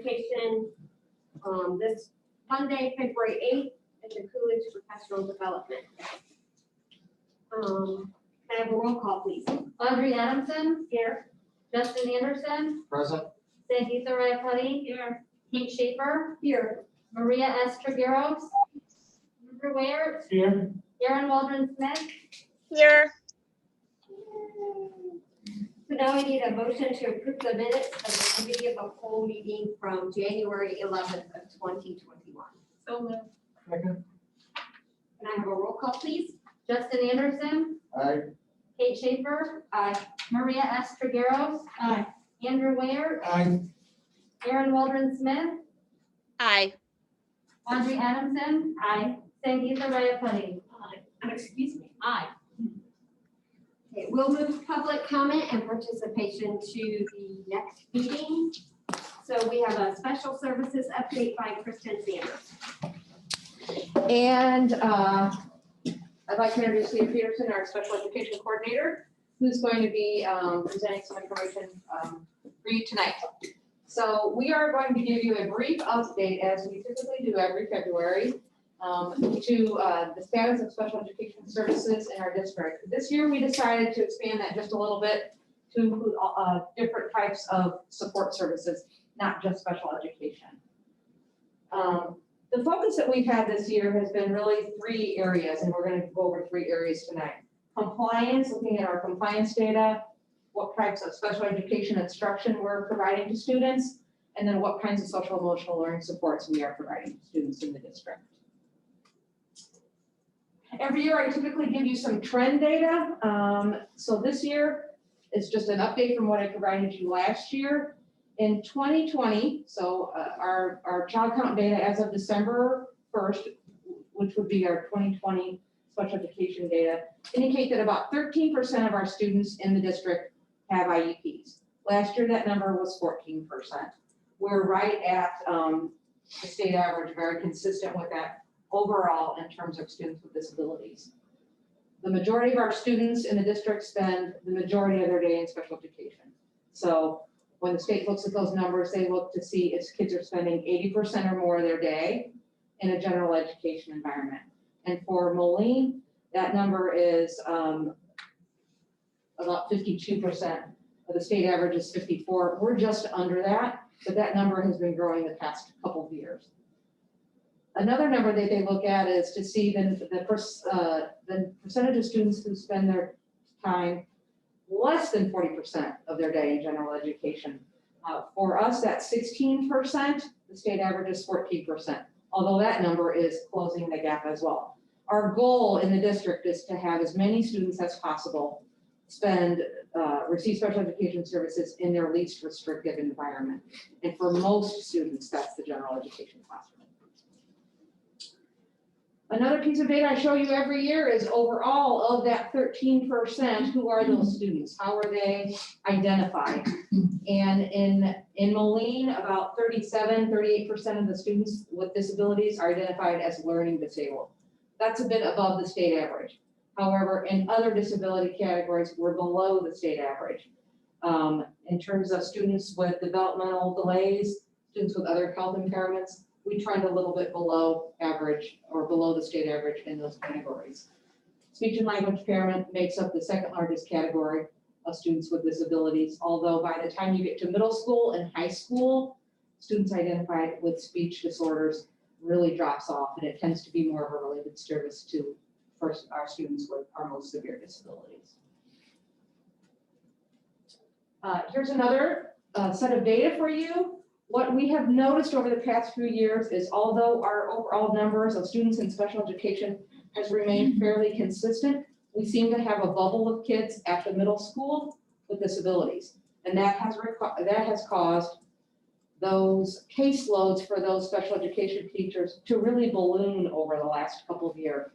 education this Monday, February 8th at the Coolidge Professional Development. Can I have a roll call, please? Audrey Adamson, Here. Justin Anderson, Present. Sangeeta Rayapati. Here. Kate Schaefer, Here. Maria S. Trigueros, Andrew Ware, Here. Aaron Waldron Smith. Here. So now we need a motion to approve the minutes of the committee of the whole meeting from January 11th of 2021. So moved. Second. Can I have a roll call, please? Justin Anderson, Aye. Kate Schaefer, Aye. Maria S. Trigueros, Aye. Andrew Ware, Aye. Aaron Waldron Smith, Aye. Audrey Adamson. Aye. Sangeeta Rayapati. Excuse me. Aye. Okay, we'll move public comment and participation to the next meeting. So we have a special services update by Kristen Sanders. And I'd like to introduce Leah Peterson, our special education coordinator, who's going to be presenting some information for you tonight. So we are going to give you a brief update, as we typically do every February, to the status of special education services in our district. This year, we decided to expand that just a little bit to include different types of support services, not just special education. The focus that we've had this year has been really three areas, and we're going to go over three areas tonight. Compliance, looking at our compliance data, what types of special education instruction we're providing to students, and then what kinds of social emotional learning supports we are providing to students in the district. Every year, I typically give you some trend data. So this year is just an update from what I provided you last year. In 2020, so our child count data as of December 1st, which would be our 2020 special education data, indicate that about 13% of our students in the district have IEPs. Last year, that number was 14%. We're right at the state average, very consistent with that overall in terms of students with disabilities. The majority of our students in the district spend the majority of their day in special education. So when the state looks at those numbers, they look to see if kids are spending 80% or more of their day in a general education environment. And for Moline, that number is about 52%. The state average is 54. We're just under that, but that number has been growing the past couple of years. Another number that they look at is to see the percentage of students who spend their time less than 40% of their day in general education. For us, that's 16%. The state average is 14%, although that number is closing the gap as well. Our goal in the district is to have as many students as possible receive special education services in their least restrictive environment. And for most students, that's the general education classroom. Another piece of data I show you every year is overall of that 13%, who are those students? How are they identified? And in Moline, about 38% of the students with disabilities are identified as learning disabled. That's a bit above the state average. However, in other disability categories, we're below the state average. In terms of students with developmental delays, students with other health impairments, we trend a little bit below average or below the state average in those categories. Speech and language impairment makes up the second largest category of students with disabilities, although by the time you get to middle school and high school, students identified with speech disorders really drops off, and it tends to be more of a related service to our students with our most severe disabilities. Here's another set of data for you. What we have noticed over the past few years is although our overall numbers of students in special education has remained fairly consistent, we seem to have a bubble of kids at the middle school with disabilities. And that has caused those caseloads for those special education teachers to really balloon over the last couple of years.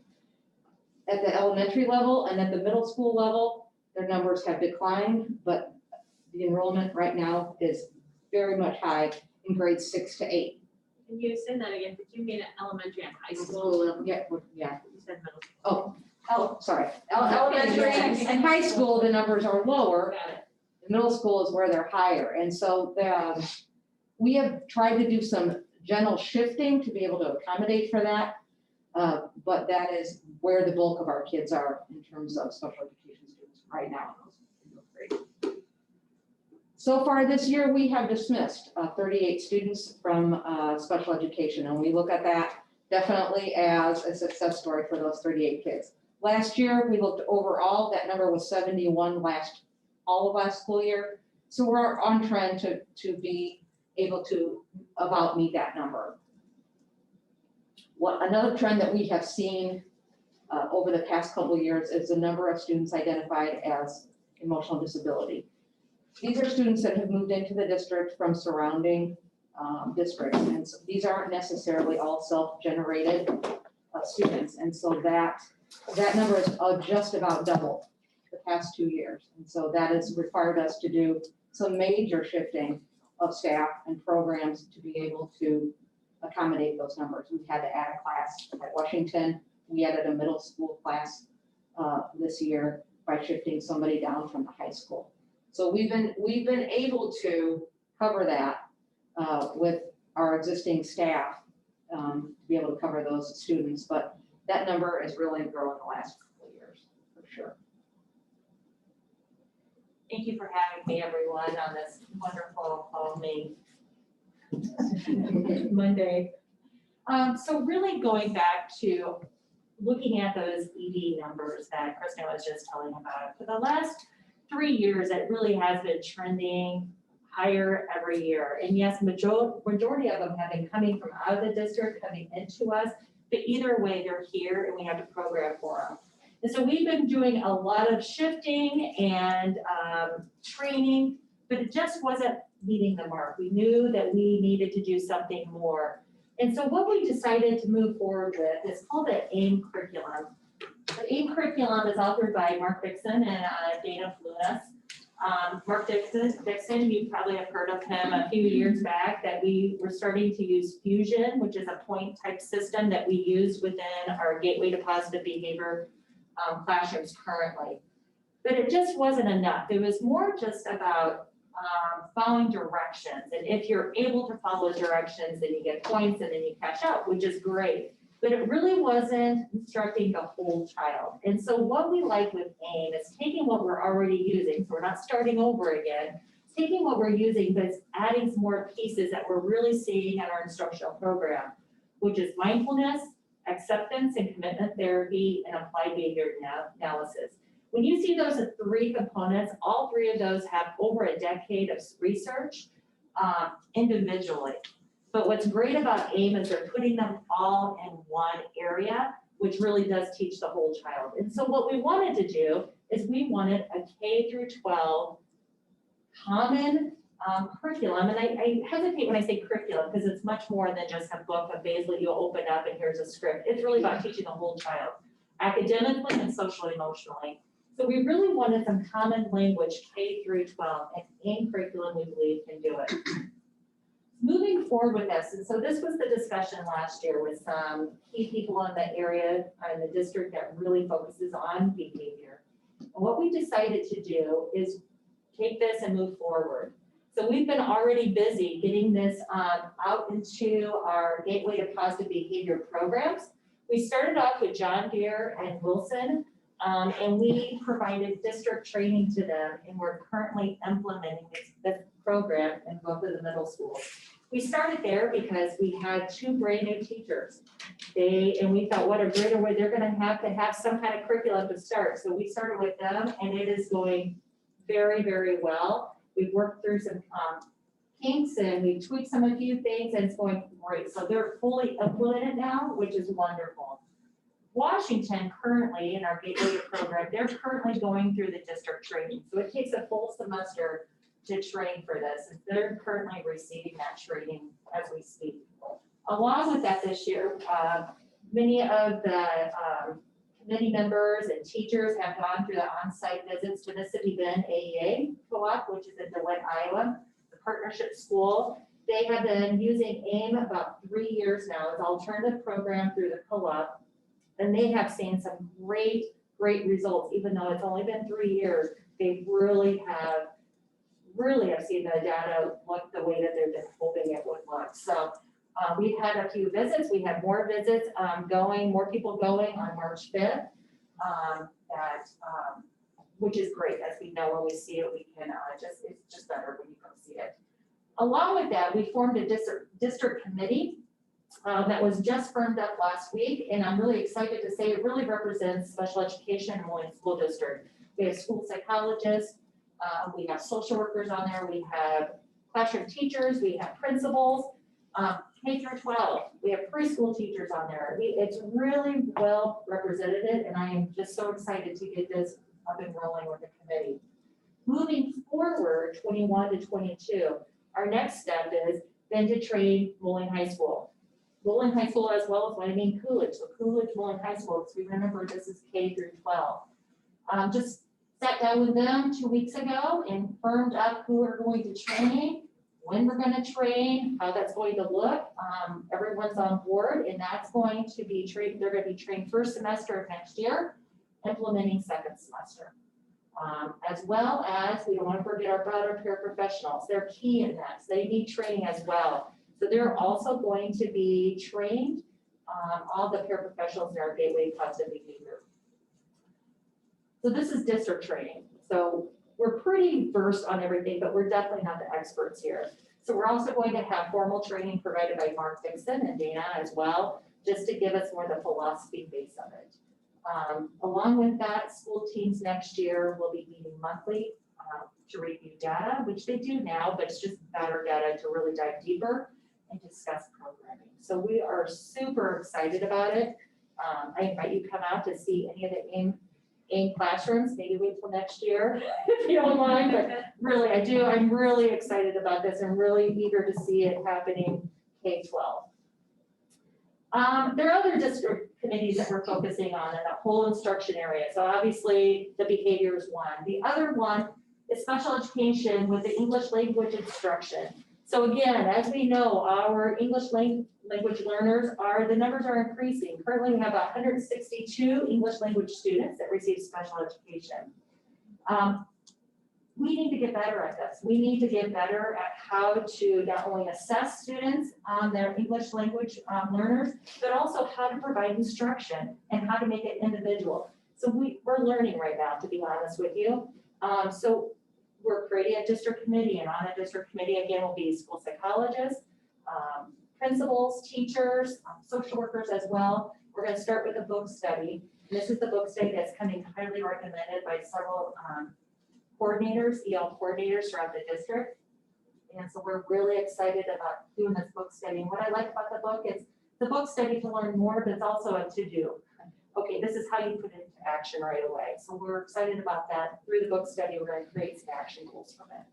At the elementary level and at the middle school level, their numbers have declined, but the enrollment right now is very much high in grades 6 to 8. Can you say that again? Did you mean elementary and high school? Yeah. You said middle school. Sorry. Elementary and high school, the numbers are lower. Got it. Middle school is where they're higher. And so We have tried to do some general shifting to be able to accommodate for that. But that is where the bulk of our kids are in terms of special education students right now. in those grades. So far this year, we have dismissed 38 students from special education, and we look at that definitely as a success story for those 38 kids. Last year, we looked overall, that number was 71 all of last school year. So we're on trend to be able to about meet that number. Another trend that we have seen over the past couple of years is the number of students identified as emotional disability. These are students that have moved into the district from surrounding districts, and so these aren't necessarily all self-generated students, and so that number is just about double the past 2 years, and so that has required us to do some major shifting of staff and programs to be able to accommodate those numbers. We've had to add a class at Washington. We added a middle school class this year by shifting somebody down from the high school. So we've been able to cover that with our existing staff to be able to cover those students, but that number has really grown the last couple of years, for sure. Thank you for having me, everyone, on this wonderful calming Monday. So really going back to looking at those ED numbers that Kristen was just telling about, for the last 3 years, it really has been trending higher every year. And yes, majority of them have been coming from out of the district, coming into us, but either way, they're here and we have to program for them. And so we've been doing a lot of shifting and training, but it just wasn't meeting the mark. We knew that we needed to do something more. And so what we decided to move forward with is called the AIM curriculum. The AIM curriculum is authored by Mark Dixon and Dana Flunas. Mark Dixon, you probably have heard of him a few years back, that we were starting to use Fusion, which is a point type system that we use within our Gateway to Positive Behavior classrooms currently. But it just wasn't enough. It was more just about following directions. And if you're able to follow directions, then you get points and then you catch up, which is great. But it really wasn't instructing the whole child. And so what we like with AIM is taking what we're already using, so we're not starting over again, taking what we're using, but it's adding some more pieces that we're really seeing in our instructional program, which is mindfulness, acceptance and commitment therapy, and applied behavior analysis. When you see those as 3 components, all 3 of those have over a decade of research individually. But what's great about AIM is they're putting them all in one area, which really does teach the whole child. And so what we wanted to do is we wanted a K through 12 common curriculum. And I hesitate when I say curriculum because it's much more than just a book of Basel you open up and here's a script. It's really about teaching the whole child, academically and socially, emotionally. So we really wanted some common language K through 12, and AIM curriculum, we believe, can do it. Moving forward with this, and so this was the discussion last year with some key people in the area, in the district that really focuses on behavior. And what we decided to do is take this and move forward. So we've been already busy getting this out into our Gateway to Positive Behavior programs. We started off with John Deere and Wilson, and we provided district training to them, and we're currently implementing this program in both of the middle schools. We started there because we had 2 brand new teachers. And we thought, what a greater way, they're gonna have to have some kind of curriculum to start. So we started with them, and it is going very, very well. We've worked through some kinks and we tweaked a few things, and it's going great. So they're fully implemented now, which is wonderful. Washington currently, in our Gateway program, they're currently going through the district training. So it takes a full semester to train for this. And they're currently receiving that training as we speak. Along with that this year, many of the committee members and teachers have gone through the on-site visits to Mississippi Bend AEA Co-op, which is in DeWitt, Iowa, the partnership school. They have been using AIM about 3 years now as an alternative program through the co-op. And they have seen some great results, even though it's only been 3 years. They really have really have seen the data look the way that they've been hoping it would look. So we've had a few visits, we have more visits more people going on March 5th. Which is great, as we know when we see it, we can it's just better when you go see it. Along with that, we formed a district committee that was just firmed up last week, and I'm really excited to say it really represents special education in Moline School District. We have school psychologists, we have social workers on there, we have classroom teachers, we have principals, K through 12, we have preschool teachers on there. It's really well represented, and I am just so excited to get this up and rolling with the committee. Moving forward, 21 to 22, our next step is then to train Moline High School. Moline High School as well as Wyoming Coolidge. So Coolidge, Moline High School, because we remember this is K through 12. Just sat down with them 2 weeks ago and firmed up who we're going to train, when we're going to train, how that's going to look. Everyone's on board, and that's going to be trained. They're going to be trained first semester of next year, implementing second semester. As well as, we don't want to forget our broader paraprofessionals. They're key in that. So they need training as well. So they're also going to be trained, all the paraprofessionals in our gateway positive behavior. So this is district training. So we're pretty versed on everything, but we're definitely not the experts here. So we're also going to have formal training provided by Mark Dixon and Dana as well, just to give us more the philosophy base of it. Along with that, school teams next year will be meeting monthly to review data, which they do now, but it's just better data to really dive deeper and discuss programming. So we are super excited about it. I invite you to come out to see any of the AIM classrooms, maybe wait till next year if you don't mind, but really I do. I'm really excited about this and really eager to see it happening K-12. There are other district committees that we're focusing on in the whole instruction area. So obviously the behavior is one. The other one is special education with the English language instruction. So again, as we know, our English language learners the numbers are increasing. Currently we have 162 English language students that receive special education. We need to get better at this. We need to get better at how to not only assess students on their English language learners, but also how to provide instruction and how to make it individual. So we're learning right now, to be honest with you. So we're creating a district committee, and on a district committee, again, will be school psychologists, principals, teachers, social workers as well. We're going to start with a book study. And this is the book study that's coming highly recommended by several coordinators, EL coordinators throughout the district. And so we're really excited about doing this book study. And what I like about the book is the book study to learn more, but it's also a to-do. Okay, this is how you put it into action right away. So we're excited about that. Through the book study, we're going to create some action goals from it.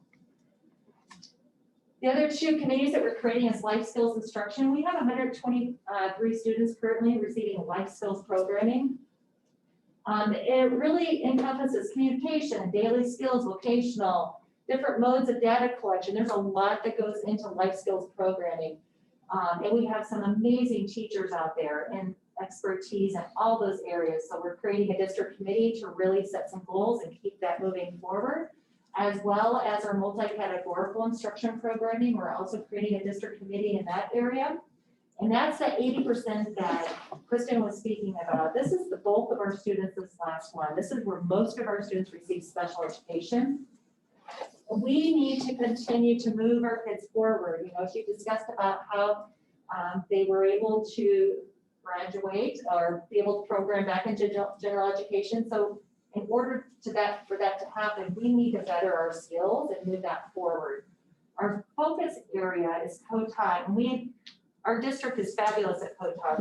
The other two committees that we're creating is life skills instruction. We have 123 students currently receiving life skills programming. It really encompasses communication, daily skills, vocational, different modes of data collection. There's a lot that goes into life skills programming. And we have some amazing teachers out there and expertise in all those areas. So we're creating a district committee to really set some goals and keep that moving forward, as well as our multi-categorical instruction programming. We're also creating a district committee in that area. And that's the 80% that Kristen was speaking about. This is the bulk of our students, this last one. This is where most of our students receive special education. We need to continue to move our kids forward. You know, she discussed about how they were able to graduate or be able to program back into general education. So in order for that to happen, we need to better our skills and move that forward. Our focus area is co-taught, and our district is fabulous at co-taught,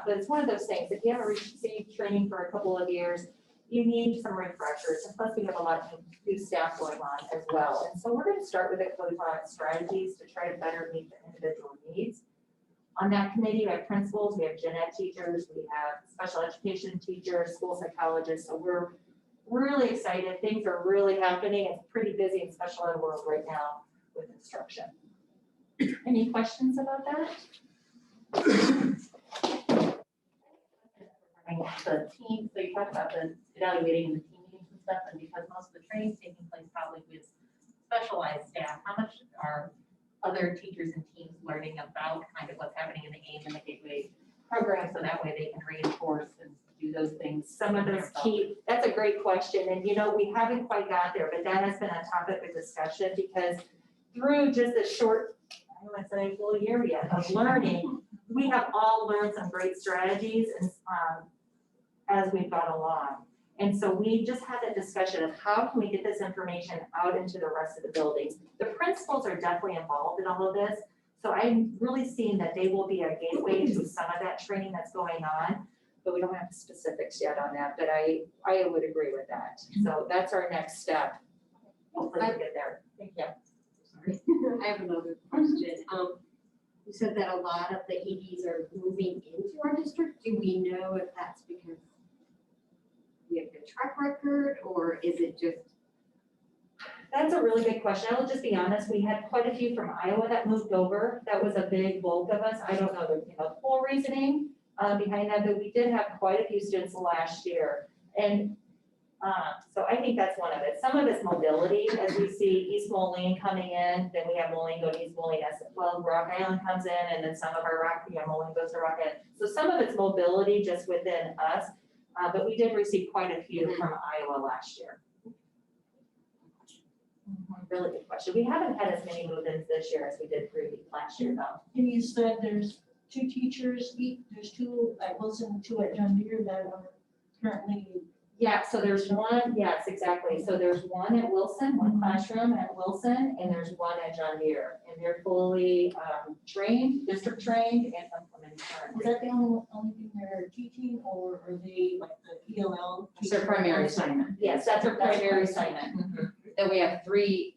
but it's one of those things, if you haven't received training for a couple of years, you need some refreshers. And plus we have a lot of new staff going on as well. And so we're going to start with the co-taught strategies to try to better meet the individual needs. On that committee, we have principals, we have gen ed teachers, we have special education teachers, school psychologists. So we're really excited. Things are really happening. It's pretty busy in special ed world right now with instruction. Any questions about that? The team, so you talked about the evaluating the team meetings and stuff, and because most of the training's taking place probably with specialized staff, how much are other teachers and teams learning about kind of what's happening in the AIM and the Gateway program, so that way they can reinforce and do those things. Some of those key, that's a great question, and we haven't quite got there, but that has been a topic of discussion, because through just a short, I don't want to say full year yet of learning, we have all learned some great strategies and as we've gone along. And so we just had that discussion of how can we get this information out into the rest of the buildings. The principals are definitely involved in all of this, so I'm really seeing that they will be a gateway to some of that training that's going on, but we don't have the specifics yet on that, but I would agree with that. So that's our next step. Hopefully we get there. Thank you. Sorry, I have another question. You said that a lot of the EDs are moving into our district. Do we know if that's because we have good track record, or is it just? That's a really good question. I will just be honest, we had quite a few from Iowa that moved over. That was a big bulk of us. I don't know the full reasoning behind that, but we did have quite a few students last year. And so I think that's one of it. Some of it's mobility, as we see East Moline coming in, then we have Moline go to East Moline, as well, Rock Island comes in, and then some of our Moline goes to Rock Island. So some of it's mobility just within us, but we did receive quite a few from Iowa last year. Really good question. We haven't had as many move-ins this year as we did last year, though. And you said there's 2 teachers, there's 2 at Wilson and 2 at John Deere that are currently. Yeah, so there's one, yes, exactly. So there's one at Wilson, one classroom at Wilson, and there's one at John Deere. And they're fully trained, district trained, and implementing Is currently. that the only thing they're teaching, or are they like the ELL? It's their primary assignment. Yes, that's their primary assignment. Then we have three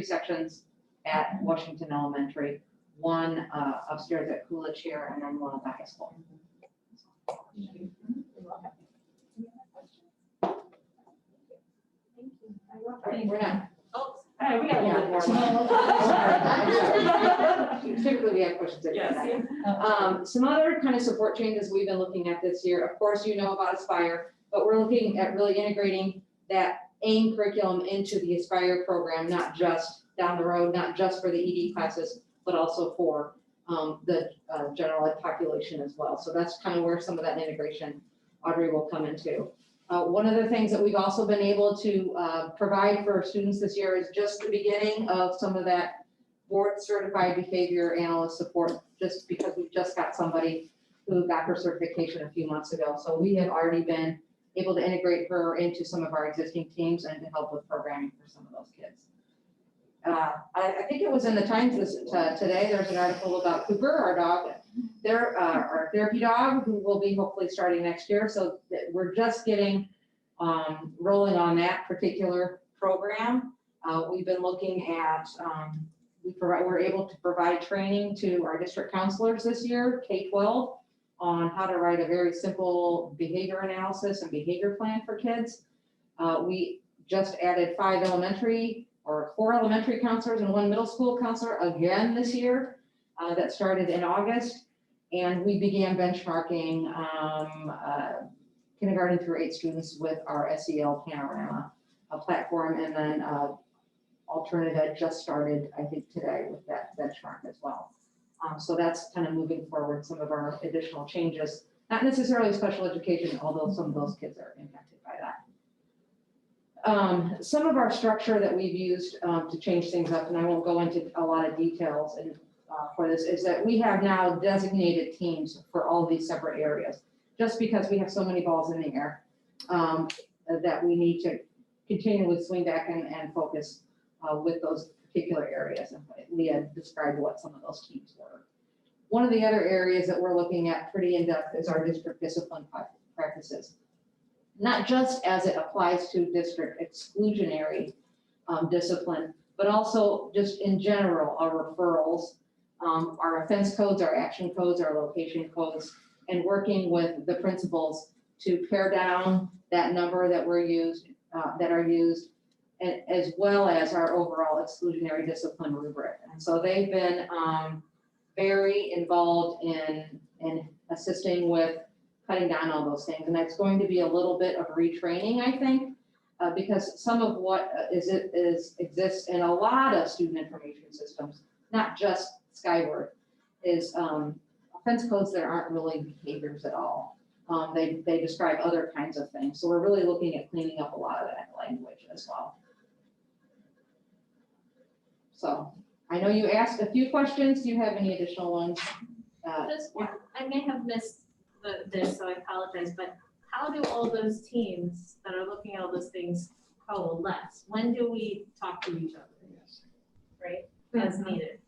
sections at Washington Elementary, one upstairs at Coolidge here, and then one at the high school. We're not. All right, we got a little bit more. Typically, we have questions at the end. Some other kind of support changes we've been looking at this year. Of course, you know about Aspire, but we're looking at really integrating that AIM curriculum into the Aspire program, not just down the road, not just for the ED classes, but also for the general ed population as well. So that's kind of where some of that integration, Audrey, will come into. One of the things that we've also been able to provide for students this year is just the beginning of some of that board certified behavior analyst support, just because we've just got somebody who got her certification a few months ago. So we have already been able to integrate her into some of our existing teams and to help with programming for some of those kids. I think it was in the Times today, there's an article about Cooper, our dog, our therapy dog, who will be hopefully starting next year. So we're just getting rolling on that particular program. We've been looking at, we're able to provide training to our district counselors this year, K-12, on how to write a very simple behavior analysis and behavior plan for kids. We just added 4 elementary counselors and 1 middle school counselor again this year. That started in August. And we began benchmarking kindergarten through 8 students with our SEL Panorama platform. And then Alternative just started, I think, today with that benchmark as well. So that's kind of moving forward some of our additional changes, not necessarily special education, although some of those kids are impacted by that. Some of our structure that we've used to change things up, and I won't go into a lot of details for this, is that we have now designated teams for all of these separate areas, just because we have so many balls in the air that we need to continually swing back and focus with those particular areas. And Leah described what some of those teams were. One of the other areas that we're looking at pretty in depth is our district discipline practices. Not just as it applies to district exclusionary discipline, but also just in general, our referrals, our offense codes, our action codes, our location codes, and working with the principals to pare down that number that are used, as well as our overall exclusionary discipline rubric. And so they've been very involved in assisting with cutting down all those things. And that's going to be a little bit of retraining, I think, because some of what exists in a lot of student information systems, not just Skyward, is offense codes that aren't really behaviors at all. They describe other kinds of things. So we're really looking at cleaning up a lot of that language as well. So I know you asked a few questions. Do you have any additional ones? Just one, I may have missed this, so I apologize, but how do all those teams that are looking at all those things coalesce? When do we talk to each other? Right, as needed?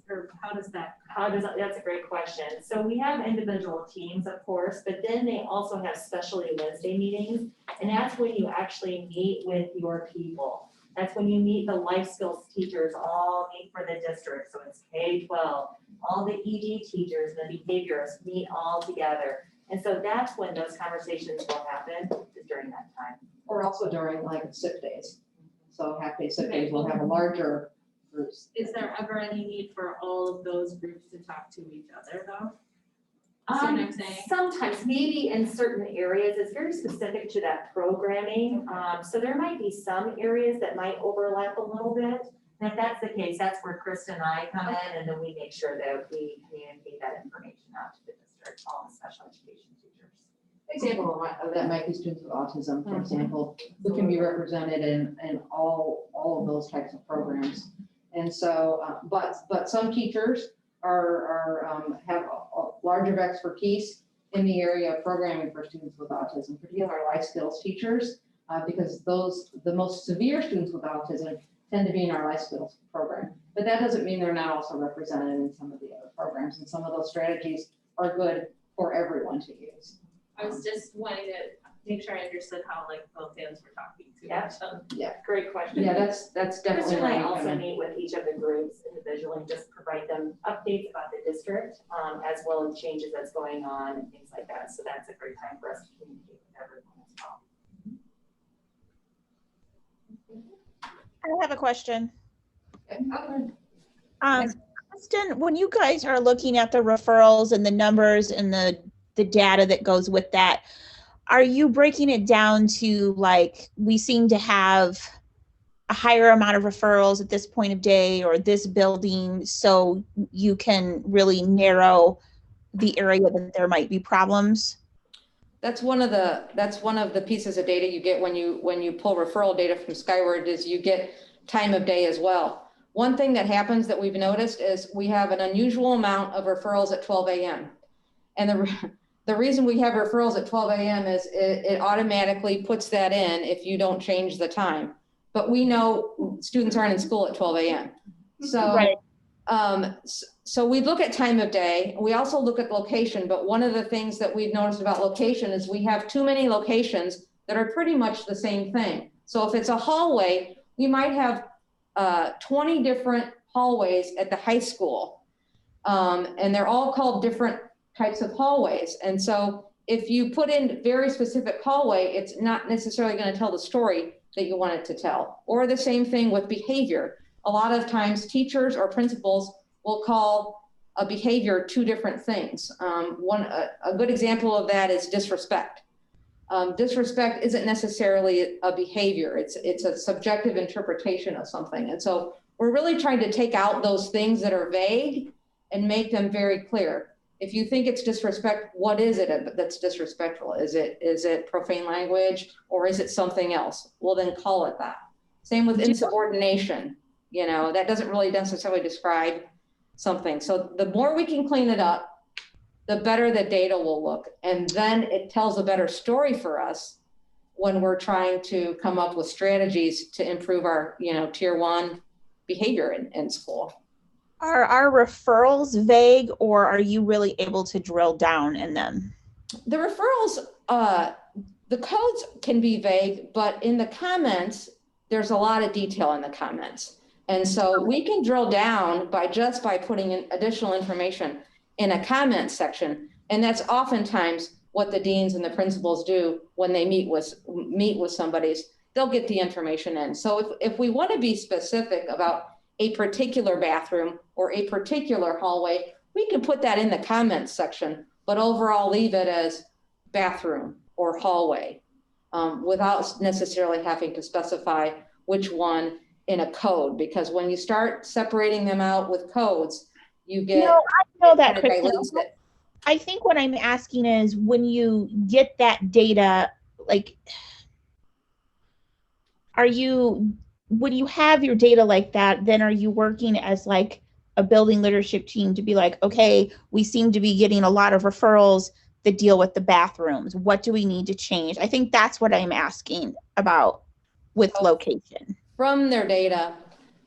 Or how does that? That's a great question. So we have individual teams, of course, but then they also have specialty Wednesday meetings. And that's when you actually meet with your people. That's when you meet the life skills teachers, all meet for the district. So it's K-12, all the ED teachers, the behaviorists meet all together. And so that's when those conversations will happen, is during that time. Or also during like sick days. So half day sick days, we'll have a larger groups. Is there ever any need for all of those groups to talk to each other though? See what I'm saying? Sometimes, maybe in certain areas, it's very specific to that programming. So there might be some areas that might overlap a little bit. And if that's the case, that's where Krista and I come in, and then we make sure that we communicate that information out to the district, all the special education teachers. Example of that might be students with autism, for example, who can be represented in all of those types of programs. And so, but some teachers have a larger expertise in the area of programming for students with autism, particularly our life skills teachers, because the most severe students with autism tend to be in our life skills program. But that doesn't mean they're not also represented in some of the other programs, and some of those strategies are good for everyone to use. I was just wanting to make sure I understood how like both hands were talking to each other. Great question. Yeah, that's definitely. Krista and I right. also meet with each of the groups individually and just provide them updates about the district, as well as changes that's going on and things like that. So that's a great time for us to communicate with everyone as well. I have a question. Okay. Kristen, when you guys are looking at the referrals and the numbers and the data that goes with that, are you breaking it down to like, we seem to have a higher amount of referrals at this point of day or this building, so you can really narrow the area that there might be problems? That's one of the pieces of data you get when you pull referral data from Skyward, is you get time of day as well. One thing that happens that we've noticed is we have an unusual amount of referrals at 12 a.m. And the reason we have referrals at 12 a.m. is it automatically puts that in if you don't change the time. But we know students aren't in school at 12 a.m. So, Right. So we look at time of day. We also look at location. But one of the things that we've noticed about location is we have too many locations that are pretty much the same thing. So if it's a hallway, we might have 20 different hallways at the high school. And they're all called different types of hallways. And so if you put in very specific hallway, it's not necessarily going to tell the story that you want it to tell. Or the same thing with behavior. A lot of times teachers or principals will call a behavior two different things. A good example of that is disrespect. Disrespect isn't necessarily a behavior. It's a subjective interpretation of something. And so we're really trying to take out those things that are vague and make them very clear. If you think it's disrespect, what is it that's disrespectful? Is it profane language, or is it something else? Well, then call it that. Same with insubordination. You know, that doesn't really necessarily describe something. So the more we can clean it up, the better the data will look. And then it tells a better story for us when we're trying to come up with strategies to improve our, tier 1 behavior in school. Are our referrals vague, or are you really able to drill down in them? The referrals, the codes can be vague, but in the comments, there's a lot of detail in the comments. And so we can drill down by putting in additional information in a comment section. And that's oftentimes what the deans and the principals do when they meet with somebody. They'll get the information in. So if we want to be specific about a particular bathroom or a particular hallway, we can put that in the comments section, but overall leave it as bathroom or hallway. without necessarily having to specify which one in a code, because when you start separating them out with codes, you get. No, I know that, kinda Kristen. dilutes it. I think what I'm asking is when you get that data, like, when you have your data like that, then are you working as like a building leadership team to be like, okay, we seem to be getting a lot of referrals that deal with the bathrooms. What do we need to change? I think that's what I'm asking about with location. From their data,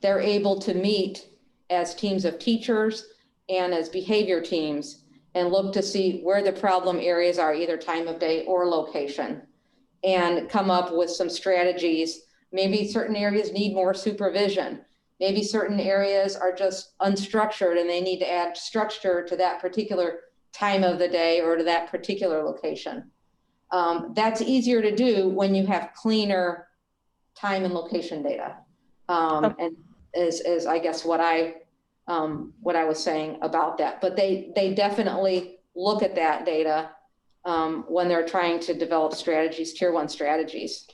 they're able to meet as teams of teachers and as behavior teams and look to see where the problem areas are, either time of day or location, and come up with some strategies. Maybe certain areas need more supervision. Maybe certain areas are just unstructured and they need to add structure to that particular time of the day or to that particular location. That's easier to do when you have cleaner time and location data. And is I guess what I was saying about that. But they definitely look at that data when they're trying to develop strategies, tier 1 strategies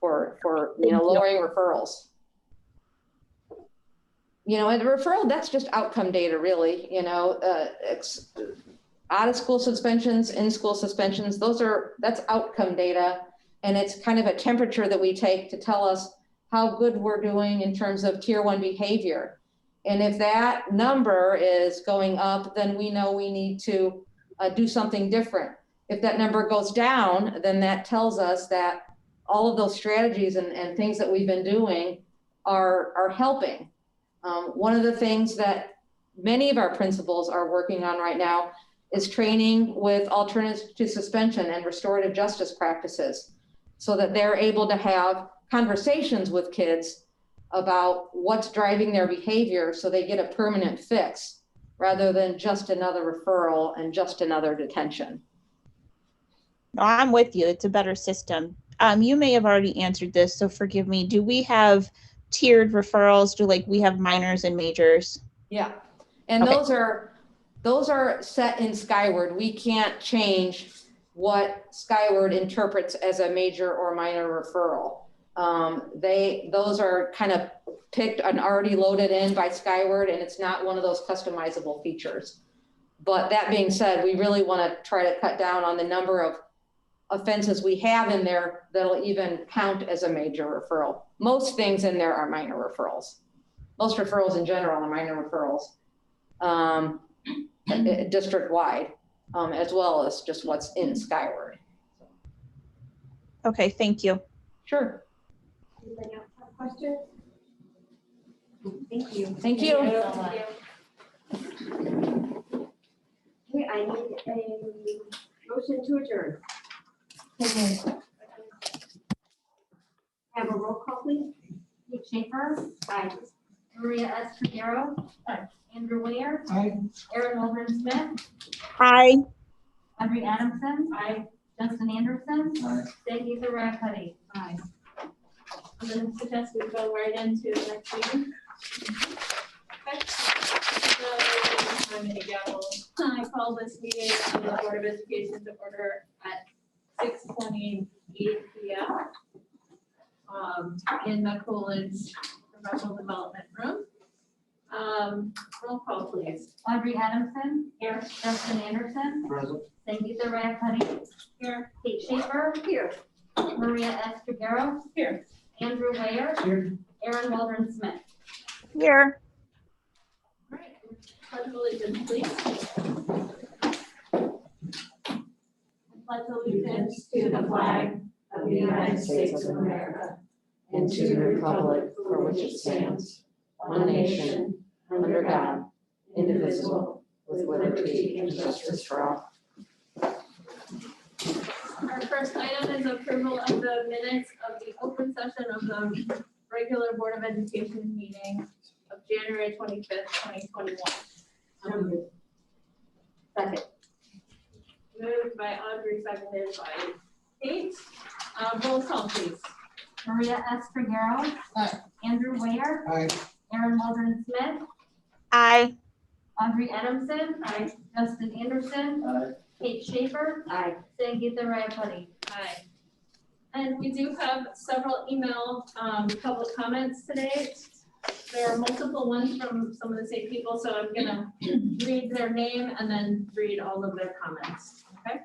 for lowering referrals. And referral, that's just outcome data, really. Out of school suspensions, in school suspensions, that's outcome data. And it's kind of a temperature that we take to tell us how good we're doing in terms of tier 1 behavior. And if that number is going up, then we know we need to do something different. If that number goes down, then that tells us that all of those strategies and things that we've been doing are helping. One of the things that many of our principals are working on right now is training with alternatives to suspension and restorative justice practices, so that they're able to have conversations with kids about what's driving their behavior so they get a permanent fix rather than just another referral and just another detention. No, I'm with you. It's a better system. You may have already answered this, so forgive me. Do we have tiered referrals? Do we have minors and majors? Yeah, and Okay. those are set in Skyward. We can't change what Skyward interprets as a major or minor referral. Those are kind of picked and already loaded in by Skyward, and it's not one of those customizable features. But that being said, we really want to try to cut down on the number of offenses we have in there that'll even count as a major referral. Most things in there are minor referrals. Most referrals in general are minor referrals, district-wide, as well as just what's in Skyward. Okay, thank you. Sure. Anybody else have questions? Thank you. Thank you. Okay, I need a motion to adjourn. Have a roll call, please. Kate Schaefer. Aye. Maria S. Triguero. Andrew Ware. Aye. Erin Wilburn-Smith. Hi. Audrey Adamson. Aye. Justin Anderson. Aye. Sangeeta Radcliffe. Aye. And then suggest we go right into the next meeting. Okay. So, I'm gonna go. I call this meeting of the Board of Education to order at 6:28 p.m. In the Coolidge Professional Development Room. Roll call, please. Audrey Adamson. Here. Justin Anderson. Present. Sangeeta Radcliffe. Here. Kate Schaefer. Here. Maria S. Triguero. Here. Andrew Ware. Here. Erin Wilburn-Smith. Here. All right. Pledge of allegiance, please. Pledge allegiance to the flag of the United States of America and to the republic for which it stands, one nation, under God, indivisible, with liberty and justice for all. Our first item is approval of the minutes of the open session of the regular Board of Education meeting of January 25th, 2021. Second. Moved by Audrey, seconded by Kate. Roll call, please. Maria S. Triguero. Aye. Andrew Ware. Aye. Erin Wilburn-Smith. Aye. Audrey Adamson. Aye. Justin Anderson. Aye. Kate Schaefer. Aye. Sangeeta Radcliffe. Aye. And we do have several email public comments today. There are multiple ones from some of the same people, so I'm gonna read their name and then read all of their comments, okay?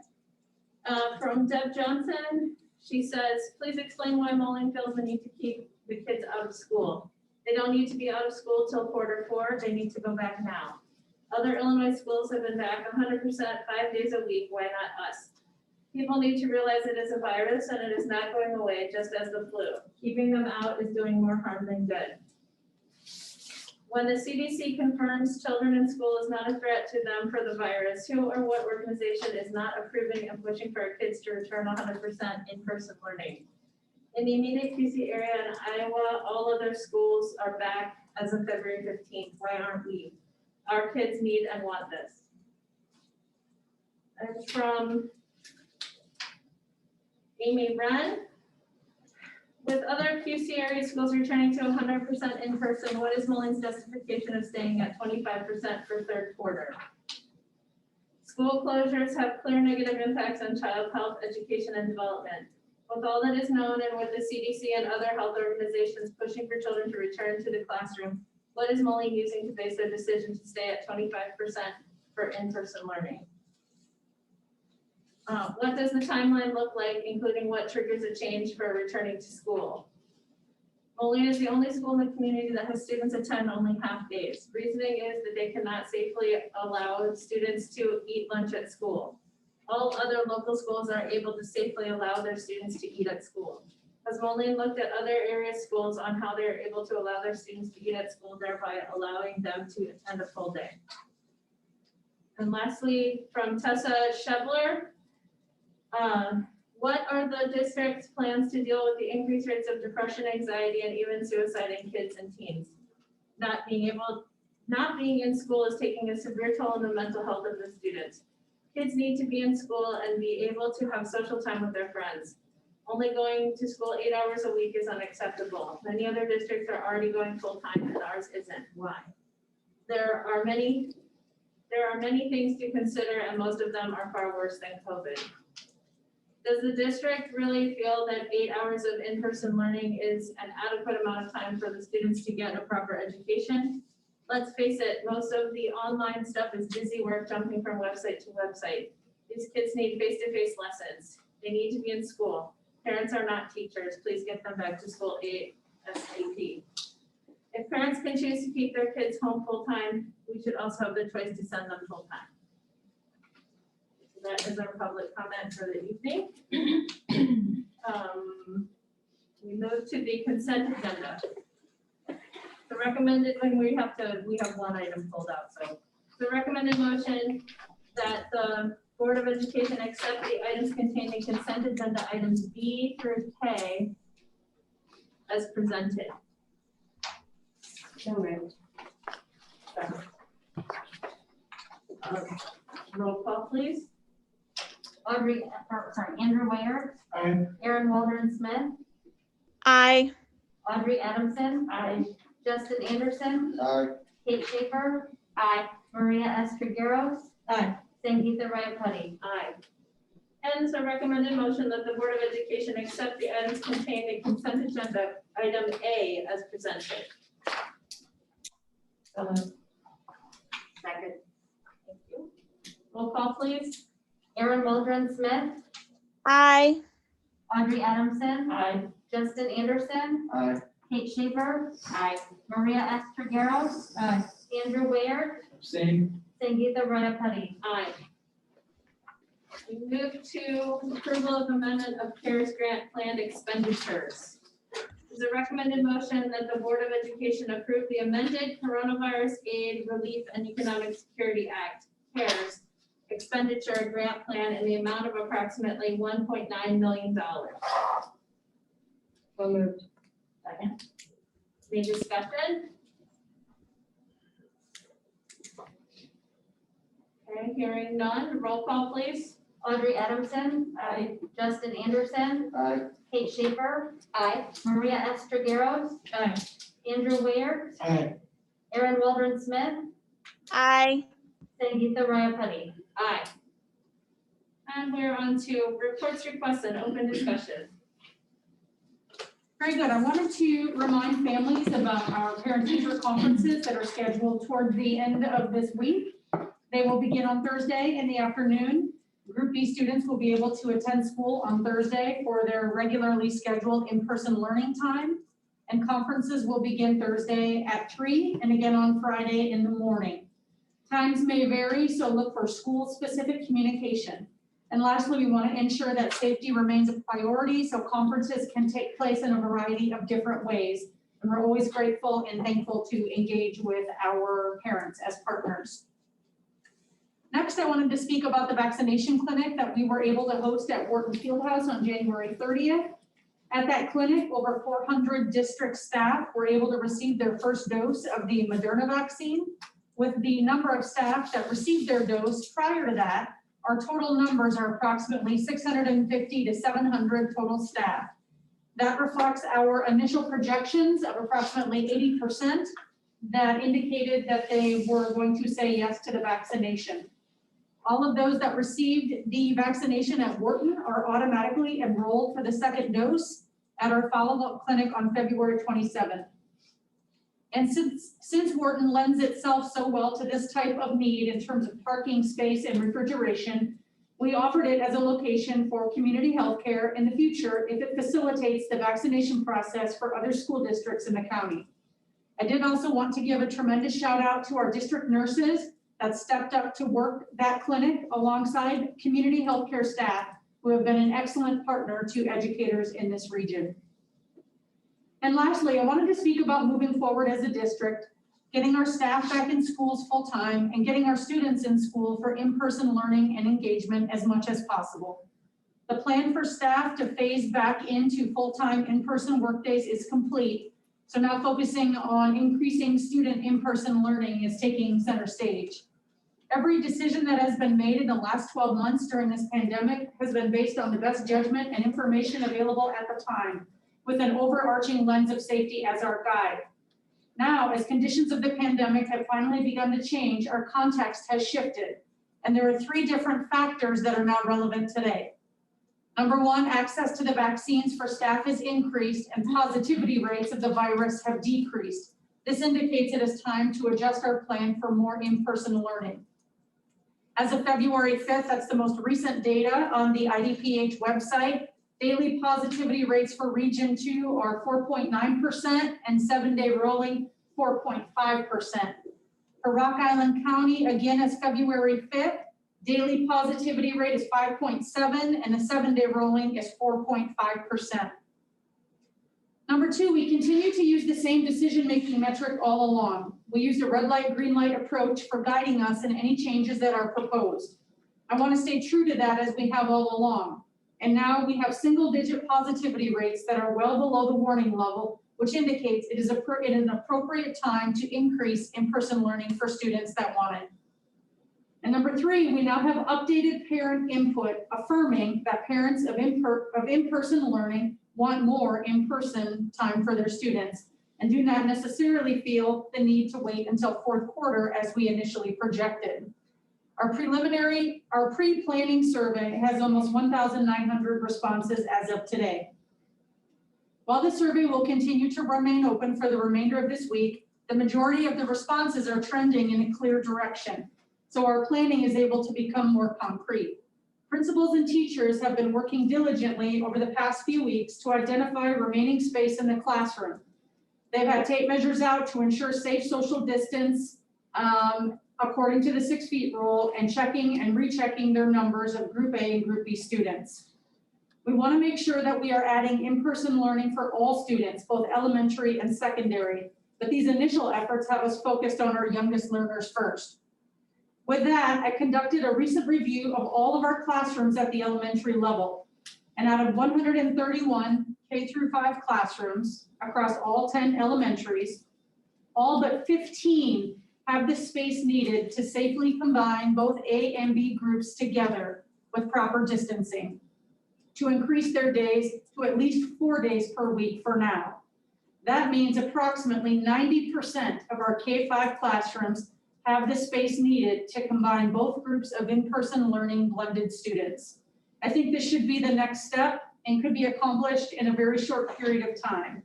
From Deb Johnson, she says, please explain why Moline feels the need to keep the kids out of school. They don't need to be out of school till Q4, they need to go back now. Other Illinois schools have been back 100% 5 days a week, why not us? People need to realize it is a virus and it is not going away, just as the flu. Keeping them out is doing more harm than good. When the CDC confirms children in school is not a threat to them for the virus, who or what organization is not approving and pushing for our kids to return 100% in-person learning? In the immediate QC area in Iowa, all other schools are back as of February 15th. Why aren't we? Our kids need and want this. And from Amy Wren. With other QC area schools returning to 100% in person, what is Moline's justification of staying at 25% for Q3? School closures have clear negative impacts on child health, education, and development. With all that is known and with the CDC and other health organizations pushing for children to return to the classroom, what is Moline using to base their decision to stay at 25% for in-person learning? What does the timeline look like, including what triggers a change for returning to school? Moline is the only school in the community that has students attend only half days. Reasoning is that they cannot safely allow students to eat lunch at school. All other local schools are able to safely allow their students to eat at school. Has Moline looked at other area schools on how they're able to allow their students to eat at school, thereby allowing them to attend a full day? And lastly, from Tessa Shevler, what are the district's plans to deal with the increased rates of depression, anxiety, and even suicide in kids and teens? Not being in school is taking a severe toll on the mental health of the students. Kids need to be in school and be able to have social time with their friends. Only going to school 8 hours a week is unacceptable. Many other districts are already going full-time and ours isn't. Why? There are many things to consider and most of them are far worse than COVID. Does the district really feel that 8 hours of in-person learning is an adequate amount of time for the students to get a proper education? Let's face it, most of the online stuff is busy work jumping from website to website. These kids need face-to-face lessons. They need to be in school. Parents are not teachers. Please get them back to school ASAP. If parents can choose to keep their kids home full-time, we should also have the choice to send them full-time. That is our public comment for the evening. We move to the consent agenda. The recommended, we have one item pulled out, so. The recommended motion that the Board of Education accept the items contained in consent agenda items B through K as presented. So moved. Roll call, please. Andrew Ware. Aye. Aaron Waldron-Smith. Aye. Audrey Adamson. Aye. Justin Anderson. Aye. Kate Schaefer. Aye. Maria S. Trigueros. Aye. Sangeetha Rayapati. Aye. And it's a recommended motion that the Board of Education accept the items contained in consent agenda item A as presented. Second. Thank you. Roll call, please. Aaron Waldron-Smith. Aye. Audrey Adamson. Aye. Justin Anderson. Aye. Kate Schaefer. Aye. Maria S. Trigueros. Aye. Andrew Ware. Same. Sangeetha Rayapati. Aye. We move to approval of amendment of CARES grant planned expenditures. Is a recommended motion that the Board of Education approve the amended Coronavirus Aid, Relief, and Economic Security Act, CARES, expenditure grant plan in the amount of approximately $1.9 million. So moved. Second. Any discussion? Okay, hearing none, roll call please. Audrey Adamson. Aye. Justin Anderson. Aye. Kate Schaefer. Aye. Maria S. Trigueros. Aye. Andrew Ware. Aye. Aaron Waldron-Smith. Aye. Sangeetha Rayapati. Aye. And we're on to reports, requests, and open discussion. Very good. I wanted to remind families about our parent-teacher conferences that are scheduled toward the end of this week. They will begin on Thursday in the afternoon. Group B students will be able to attend school on Thursday for their regularly scheduled in-person learning time. And conferences will begin Thursday at 3 and again on Friday in the morning. Times may vary, so look for school-specific communication. And lastly, we want to ensure that safety remains a priority, so conferences can take place in a variety of different ways. And we're always grateful and thankful to engage with our parents as partners. Next, I wanted to speak about the vaccination clinic that we were able to host at Wharton Fieldhouse on January 30th. At that clinic, over 400 district staff were able to receive their first dose of the Moderna vaccine. With the number of staff that received their dose prior to that, our total numbers are approximately 650 to 700 total staff. That reflects our initial projections of approximately 80% that indicated that they were going to say yes to the vaccination. All of those that received the vaccination at Wharton are automatically enrolled for the second dose at our follow-up clinic on February 27th. And since Wharton lends itself so well to this type of need in terms of parking space and refrigeration, we offered it as a location for community healthcare in the future if it facilitates the vaccination process for other school districts in the county. I did also want to give a tremendous shout out to our district nurses that stepped up to work that clinic alongside community healthcare staff who have been an excellent partner to educators in this region. And lastly, I wanted to speak about moving forward as a district, getting our staff back in schools full time and getting our students in school for in-person learning and engagement as much as possible. The plan for staff to phase back into full-time in-person workdays is complete. So now focusing on increasing student in-person learning is taking center stage. Every decision that has been made in the last 12 months during this pandemic has been based on the best judgment and information available at the time, with an overarching lens of safety as our guide. Now, as conditions of the pandemic have finally begun to change, our context has shifted, and there are 3 different factors that are now relevant today. Number 1, access to the vaccines for staff has increased and positivity rates of the virus have decreased. This indicates it is time to adjust our plan for more in-person learning. As of February 5th, that's the most recent data on the IDPH website, daily positivity rates for Region 2 are 4.9% and 7-day rolling 4.5%. For Rock Island County, again as February 5th, daily positivity rate is 5.7 and the 7-day rolling is 4.5%. Number 2, we continue to use the same decision-making metric all along. We used a red light, green light approach for guiding us in any changes that are proposed. I want to stay true to that as we have all along. And now we have single-digit positivity rates that are well below the warning level, which indicates it is an appropriate time to increase in-person learning for students that want it. And number 3, we now have updated parent input affirming that parents of in-person learning want more in-person time for their students and do not necessarily feel the need to wait until 4th quarter as we initially projected. Our pre-planning survey has almost 1,900 responses as of today. While the survey will continue to remain open for the remainder of this week, the majority of the responses are trending in a clear direction, so our planning is able to become more concrete. Principals and teachers have been working diligently over the past few weeks to identify remaining space in the classroom. They've had tape measures out to ensure safe social distance, according to the 6 feet rule, and checking and rechecking their numbers of Group A and Group B students. We want to make sure that we are adding in-person learning for all students, both elementary and secondary, but these initial efforts have us focused on our youngest learners first. With that, I conducted a recent review of all of our classrooms at the elementary level. And out of 131 K through 5 classrooms across all 10 elementaries, all but 15 have the space needed to safely combine both A and B groups together with proper distancing to increase their days to at least 4 days per week for now. That means approximately 90% of our K-5 classrooms have the space needed to combine both groups of in-person learning blended students. I think this should be the next step and could be accomplished in a very short period of time.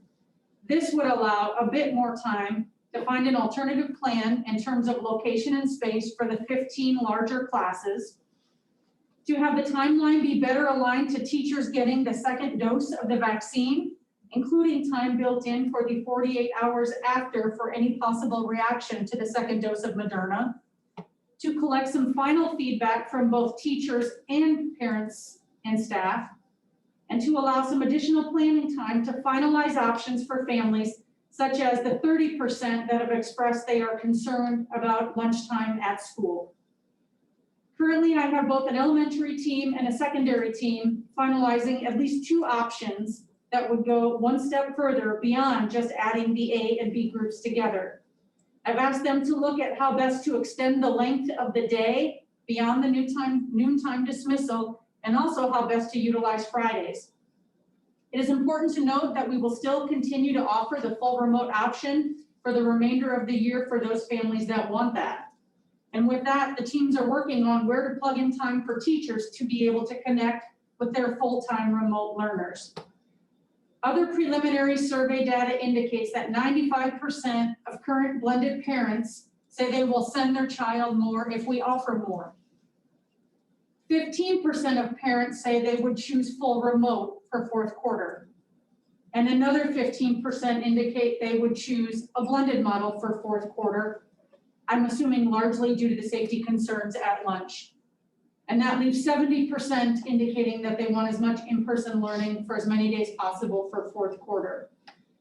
This would allow a bit more time to find an alternative plan in terms of location and space for the 15 larger classes, to have the timeline be better aligned to teachers getting the second dose of the vaccine, including time built in for the 48 hours after for any possible reaction to the second dose of Moderna, to collect some final feedback from both teachers and parents and staff, and to allow some additional planning time to finalize options for families, such as the 30% that have expressed they are concerned about lunchtime at school. Currently, I have both an elementary team and a secondary team finalizing at least 2 options that would go one step further beyond just adding the A and B groups together. I've asked them to look at how best to extend the length of the day beyond the noontime dismissal, and also how best to utilize Fridays. It is important to note that we will still continue to offer the full remote option for the remainder of the year for those families that want that. And with that, the teams are working on where to plug in time for teachers to be able to connect with their full-time remote learners. Other preliminary survey data indicates that 95% of current blended parents say they will send their child more if we offer more. 15% of parents say they would choose full remote for fourth quarter. And another 15% indicate they would choose a blended model for fourth quarter. I'm assuming largely due to the safety concerns at lunch. And that leaves 70% indicating that they want as much in-person learning for as many days possible for fourth quarter.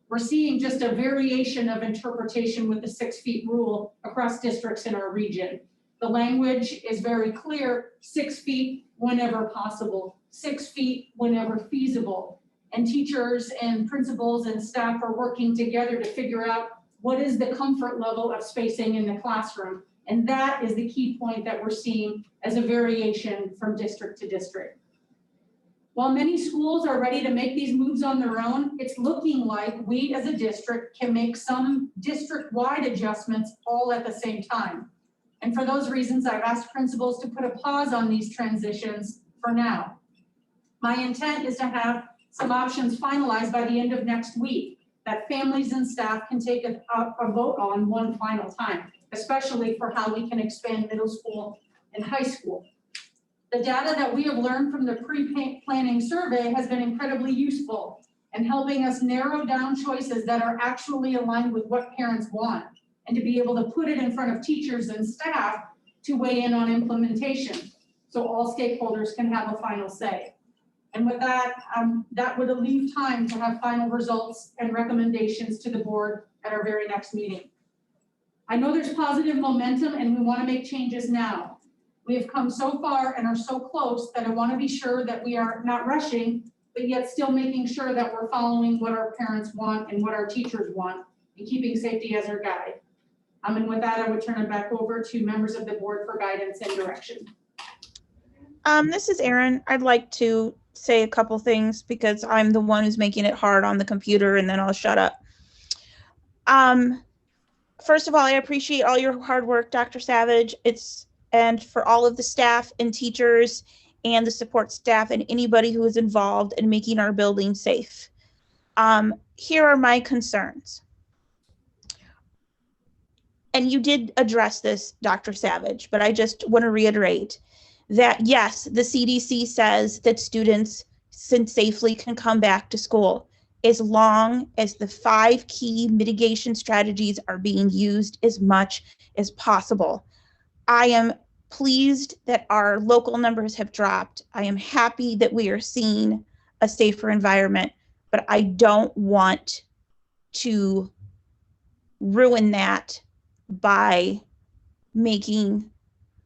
We're seeing just a variation of interpretation with the 6 feet rule across districts in our region. The language is very clear: 6 feet whenever possible, 6 feet whenever feasible. And teachers and principals and staff are working together to figure out what is the comfort level of spacing in the classroom. And that is the key point that we're seeing as a variation from district to district. While many schools are ready to make these moves on their own, it's looking like we as a district can make some district-wide adjustments all at the same time. And for those reasons, I've asked principals to put a pause on these transitions for now. My intent is to have some options finalized by the end of next week that families and staff can take a vote on one final time, especially for how we can expand middle school and high school. The data that we have learned from the pre-planning survey has been incredibly useful in helping us narrow down choices that are actually aligned with what parents want, and to be able to put it in front of teachers and staff to weigh in on implementation, so all stakeholders can have a final say. And with that, that would leave time to have final results and recommendations to the board at our very next meeting. I know there's positive momentum and we want to make changes now. We have come so far and are so close that I want to be sure that we are not rushing, but yet still making sure that we're following what our parents want and what our teachers want, and keeping safety as our guide. And with that, I would turn it back over to members of the board for guidance and direction. This is Erin. I'd like to say a couple things because I'm the one who's making it hard on the computer, and then I'll shut up. First of all, I appreciate all your hard work, Dr. Savage. And for all of the staff and teachers and the support staff and anybody who is involved in making our building safe. Here are my concerns. And you did address this, Dr. Savage, but I just want to reiterate that yes, the CDC says that students safely can come back to school as long as the 5 key mitigation strategies are being used as much as possible. I am pleased that our local numbers have dropped. I am happy that we are seeing a safer environment, but I don't want to ruin that by making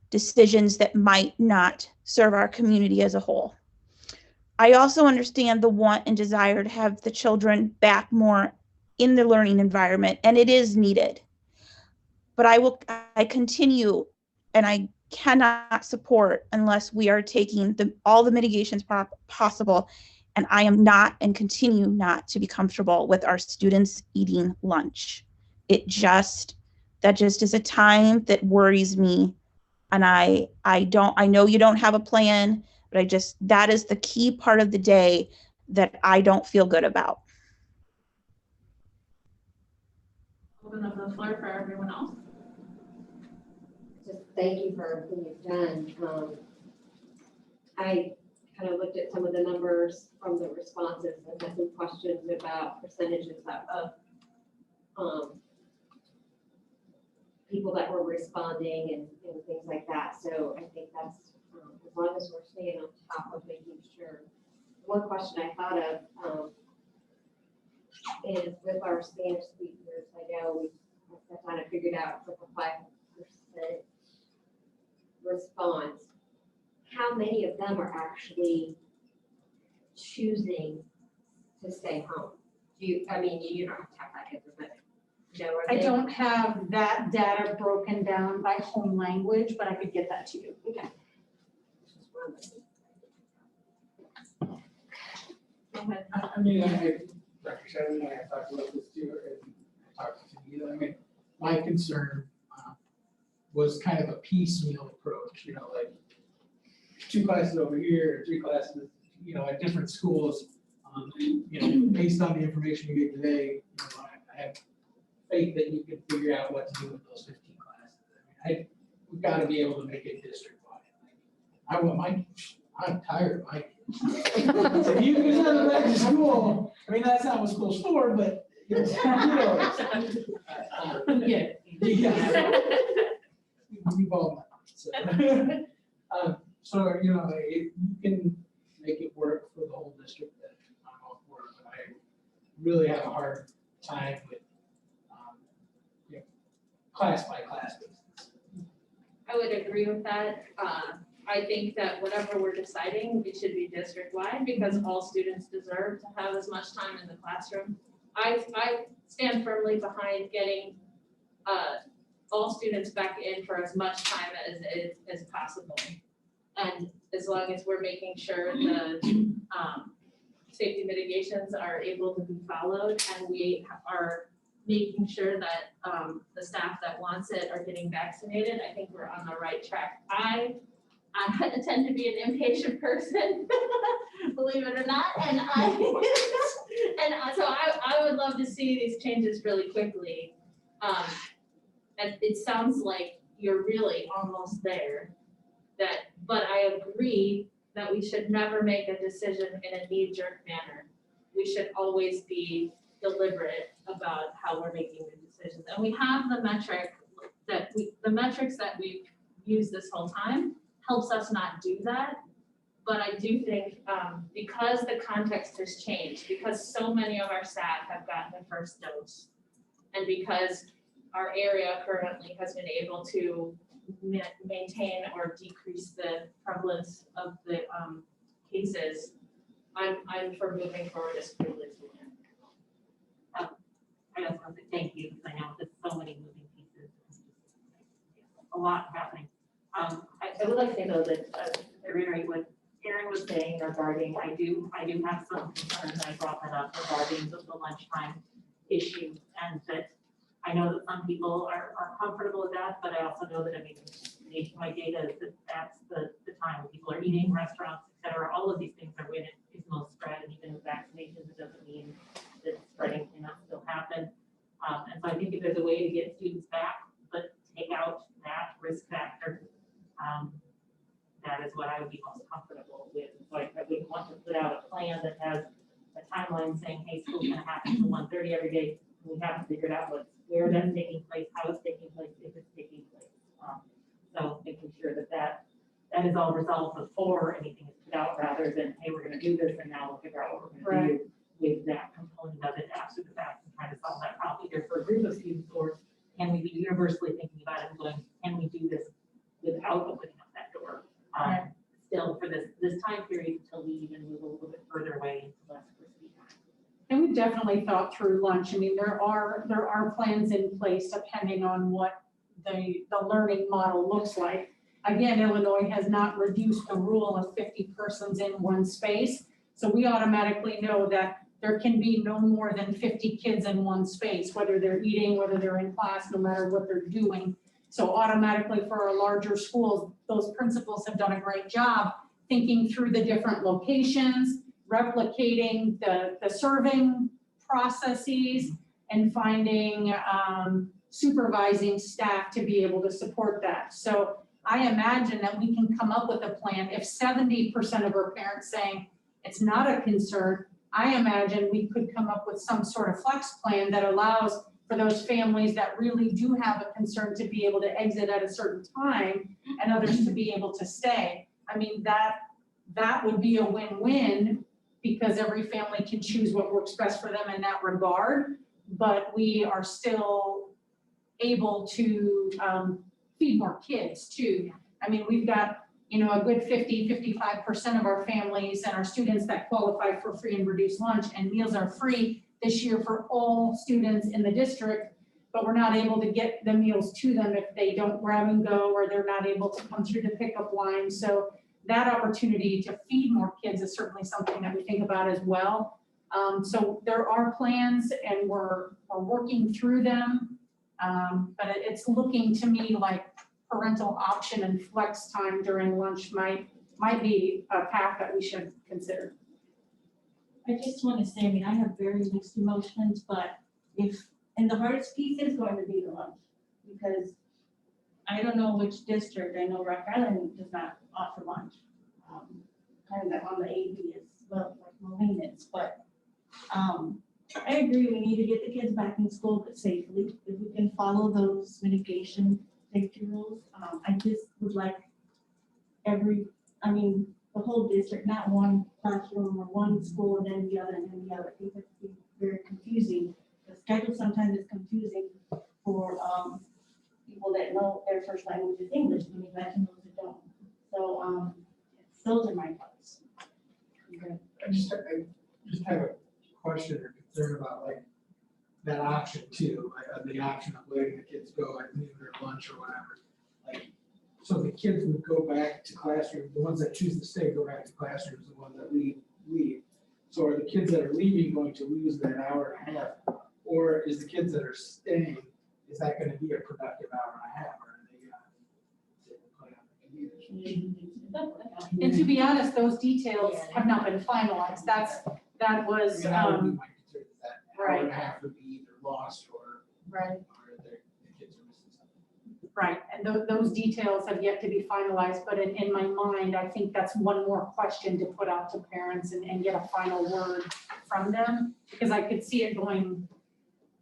decisions that might not serve our community as a whole. I also understand the want and desire to have the children back more in the learning environment, and it is needed. But I continue, and I cannot support unless we are taking all the mitigations possible, and I am not and continue not to be comfortable with our students eating lunch. That just is a time that worries me. And I know you don't have a plan, but that is the key part of the day that I don't feel good about. Open up the floor for everyone else. Just thank you for everything you've done. I kind of looked at some of the numbers from the responses and had some questions about percentages of people that were responding and things like that. So I think that's, as long as we're staying on top of making sure. One question I thought of is with our Spanish speakers, I know we kind of figured out with a 5% response, how many of them are actually choosing to stay home? You don't have to have that answer, but I don't have that data broken down by home language, but I could get that to you. Okay. Go ahead. I mean, Dr. Shelley and I have talked about this too, and I talked to you. I mean, my concern was kind of a piecemeal approach, like 2 classes over here, 3 classes, at different schools. Based on the information you gave today, I have faith that you can figure out what to do with those 15 classes. I mean, we've got to be able to make it district-wide. I'm tired of my kids. If you can send them back to school, I mean, that's not what school's for, but, we've all done. So, if you can make it work for the whole district, then I'm all for it. But I really have a hard time with class by class basis. I would agree with that. I think that whatever we're deciding, it should be district-wide because all students deserve to have as much time in the classroom. I stand firmly behind getting all students back in for as much time as possible. And as long as we're making sure the safety mitigations are able to be followed and we are making sure that the staff that wants it are getting vaccinated, I think we're on the right track. I tend to be an impatient person, believe it or not, and so I would love to see these changes really quickly. And it sounds like you're really almost there. But I agree that we should never make a decision in a knee-jerk manner. We should always be deliberate about how we're making the decisions. And we have the metrics that we've used this whole time helps us not do that. But I do think because the context has changed, because so many of our staff have gotten the first dose, and because our area currently has been able to maintain or decrease the prevalence of the cases, I'm for moving forward as quickly as we can. I just want to say thank you, because I know there's so many moving pieces, a lot happening. I would like to say though that I reiterate what Karen was saying regarding, I do have some concerns, and I brought that up regarding the lunchtime issue, and that I know that some people are comfortable with that, but I also know that, my data is that that's the time when people are eating, restaurants, et cetera, all of these things are when it is most spread, and even with vaccinations, it doesn't mean that spreading cannot still happen. And so I think if there's a way to get students back, but take out that risk factor, that is what I would be most comfortable with. So I would want to put out a plan that has a timeline saying, hey, school's gonna happen till 1:30 every day. We haven't figured out where that's taking place, how it's taking place, if it's taking place. So making sure that is all resolved before anything is put out, rather than, hey, we're gonna do this and now we'll figure out what we're gonna do with that component of it after the fact and trying to solve that problem either for a group of students, or can we be universally thinking about it and going, can we do this without opening up that door? Still for this time period until we even move a little bit further away into less risky time. And we've definitely thought through lunch. I mean, there are plans in place depending on what the learning model looks like. Again, Illinois has not reduced the rule of 50 persons in one space. So we automatically know that there can be no more than 50 kids in one space, whether they're eating, whether they're in class, no matter what they're doing. So automatically for our larger schools, those principals have done a great job thinking through the different locations, replicating the serving processes and finding supervising staff to be able to support that. So I imagine that we can come up with a plan. If 70% of our parents saying it's not a concern, I imagine we could come up with some sort of flex plan that allows for those families that really do have a concern to be able to exit at a certain time and others to be able to stay. I mean, that would be a win-win because every family can choose what works best for them in that regard, but we are still able to feed more kids too. I mean, we've got, a good 55% of our families and our students that qualify for free and reduced lunch, and meals are free this year for all students in the district, but we're not able to get the meals to them if they don't grab and go or they're not able to come through the pickup line. So that opportunity to feed more kids is certainly something that we think about as well. So there are plans and we're working through them, but it's looking to me like parental option and flex time during lunch might be a path that we should consider. I just want to say, I mean, I have very mixed emotions, but and the hardest piece is going to be the lunch, because I don't know which district, I know Rock Island does not offer lunch. Kind of on the AB as well, like Moline is, but I agree, we need to get the kids back in school, but safely. If we can follow those mitigation safety rules, I just would like the whole district, not one classroom or one school and then the other and then the other. I think that would be very confusing. The schedule sometimes is confusing for people that know their first language is English, and imagine those that don't. So those are my thoughts. I just have a question or concern about like that option too, like the option of letting the kids go at noon or lunch or whatever. Like, so the kids would go back to classrooms, the ones that choose to stay go back to classrooms, the ones that leave. So are the kids that are leaving going to lose that hour and a half? Or is the kids that are staying, is that gonna be a productive hour and a half? Or are they gonna sit and play on the computers? And to be honest, those details have not been finalized. That was, That would be my concern, is that hour right. and a half would be either lost or right. the kids are missing something. Right, and those details have yet to be finalized, but in my mind, I think that's one more question to put out to parents and get a final word from them, because I could see it going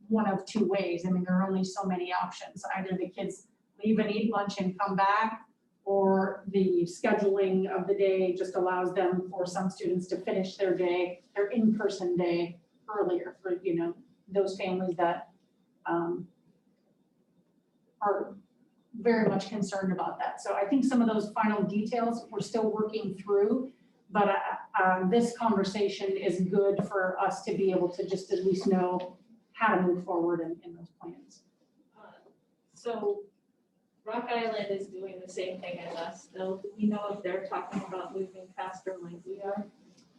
one of two ways. I mean, there are only so many options. Either the kids leave and eat lunch and come back, or the scheduling of the day just allows them, for some students, to finish their day, their in-person day earlier for, those families that are very much concerned about that. So I think some of those final details we're still working through, but this conversation is good for us to be able to just at least know how to move forward in those plans. So Rock Island is doing the same thing as us, though. Do we know if they're talking about moving faster like we are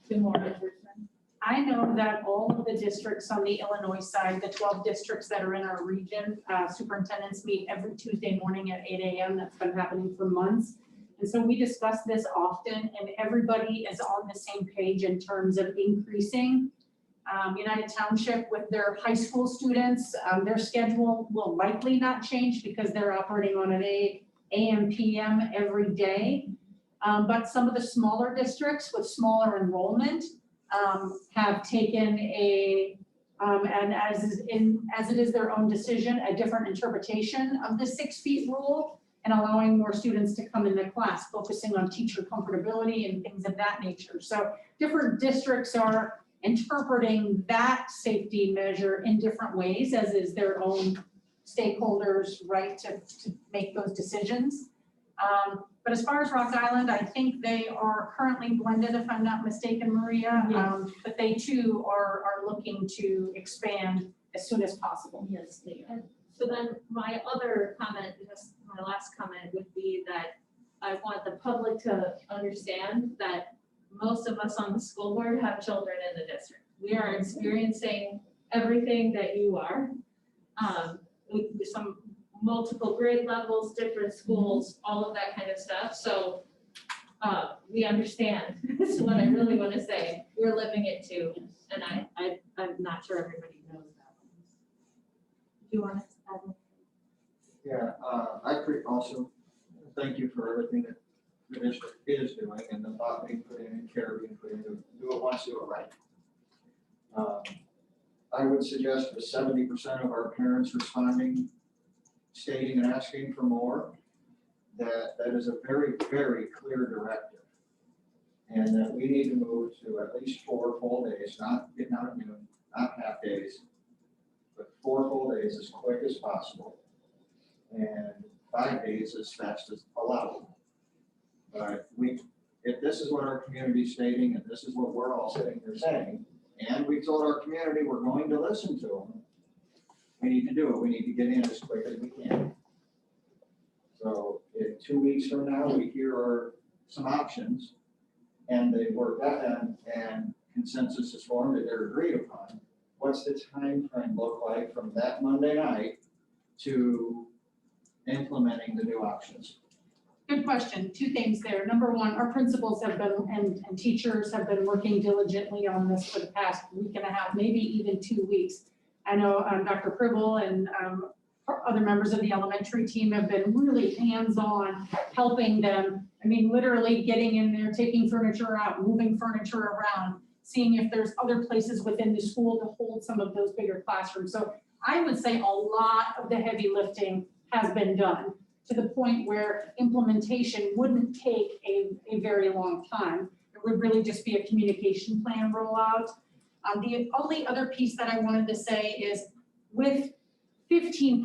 to more in-person? I know that all of the districts on the Illinois side, the 12 districts that are in our region, superintendents meet every Tuesday morning at 8 a.m. That's been happening for months. And so we discuss this often, and everybody is on the same page in terms of increasing. United Township with their high school students, their schedule will likely not change because they're operating on an AM, PM every day. But some of the smaller districts with smaller enrollment have taken and as it is their own decision, a different interpretation of the 6 feet rule and allowing more students to come into class, focusing on teacher comfortability and things of that nature. So different districts are interpreting that safety measure in different ways, as is their own stakeholders' right to make those decisions. But as far as Rock Island, I think they are currently blended, if I'm not mistaken, Maria. Yes. But they too are looking to expand as soon as possible. Yes, they are. So then my other comment, just my last comment, would be that I want the public to understand that most of us on the school board have children in the district. We are experiencing everything that you are. With some multiple grade levels, different schools, all of that kind of stuff. So We understand, is what I really want to say. We're living it too, and I'm not sure everybody knows that. Do you want to add? Yeah, I also thank you for everything that the district is doing and the thought being put in and care being put into do it once, do it right. I would suggest with 70% of our parents responding, stating and asking for more, that is a very, very clear directive. And that we need to move to at least 4 full days, not getting out at noon, not half days, but 4 full days as quick as possible. And 5 days as fast as allowable. But if this is what our community is stating, and this is what we're all sitting here saying, and we told our community we're going to listen to them, we need to do it. We need to get in as quick as we can. So if 2 weeks from now, we hear some options, and they work that and consensus is formed that they're agreed upon, what's the time frame look like from that Monday night to implementing the new options? Good question. 2 things there. Number 1, our principals have been, and teachers have been working diligently on this for the past week and a half, maybe even 2 weeks. I know Dr. Pribble and other members of the elementary team have been really hands-on helping them. I mean, literally getting in there, taking furniture out, moving furniture around, seeing if there's other places within the school to hold some of those bigger classrooms. So I would say a lot of the heavy lifting has been done to the point where implementation wouldn't take a very long time. It would really just be a communication plan rollout. The only other piece that I wanted to say is with 15%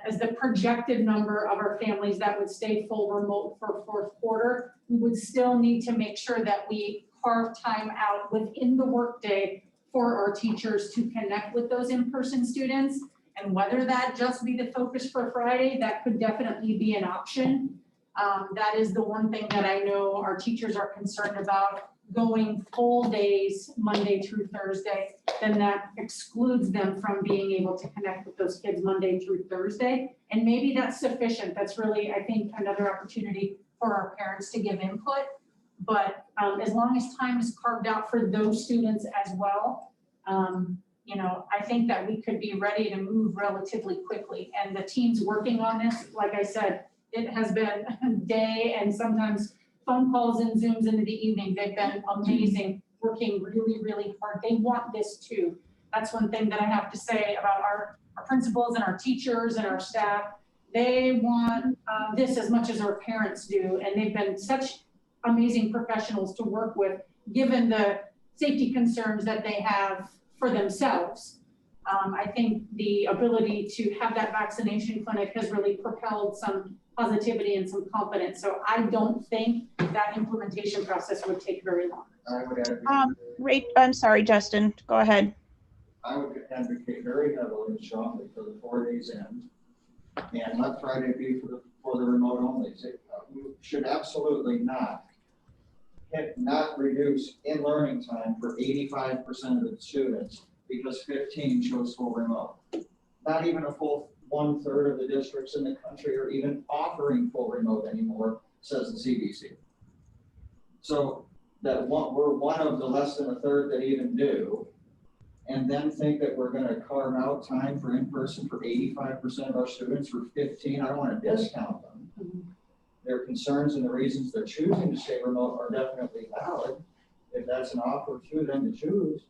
as the projected number of our families that would stay full remote for 4th quarter, we would still need to make sure that we carve time out within the workday for our teachers to connect with those in-person students. And whether that just be the focus for Friday, that could definitely be an option. That is the one thing that I know our teachers are concerned about, going full days, Monday through Thursday, then that excludes them from being able to connect with those kids Monday through Thursday. And maybe that's sufficient. That's really, I think, another opportunity for our parents to give input. But as long as time is carved out for those students as well, you know, I think that we could be ready to move relatively quickly. And the team's working on this. Like I said, it has been a day and sometimes phone calls and Zooms into the evening. They've been amazing, working really, really hard. They want this too. That's one thing that I have to say about our principals and our teachers and our staff. They want this as much as our parents do. And they've been such amazing professionals to work with, given the safety concerns that they have for themselves. I think the ability to have that vaccination clinic has really propelled some positivity and some confidence. So I don't think that implementation process would take very long. I would advocate. I'm sorry, Justin, go ahead. I would advocate very heavily and strongly for the 4 days in, and let Friday be for the remote only. We should absolutely not reduce in learning time for 85% of the students because 15 chose full remote. Not even a full 1/3 of the districts in the country are even offering full remote anymore, says the CDC. So we're one of the less than 1/3 that even do, and then think that we're going to carve out time for in-person for 85% of our students for 15. I don't want to discount them. Their concerns and the reasons they're choosing to stay remote are definitely valid if that's an offer to them to choose.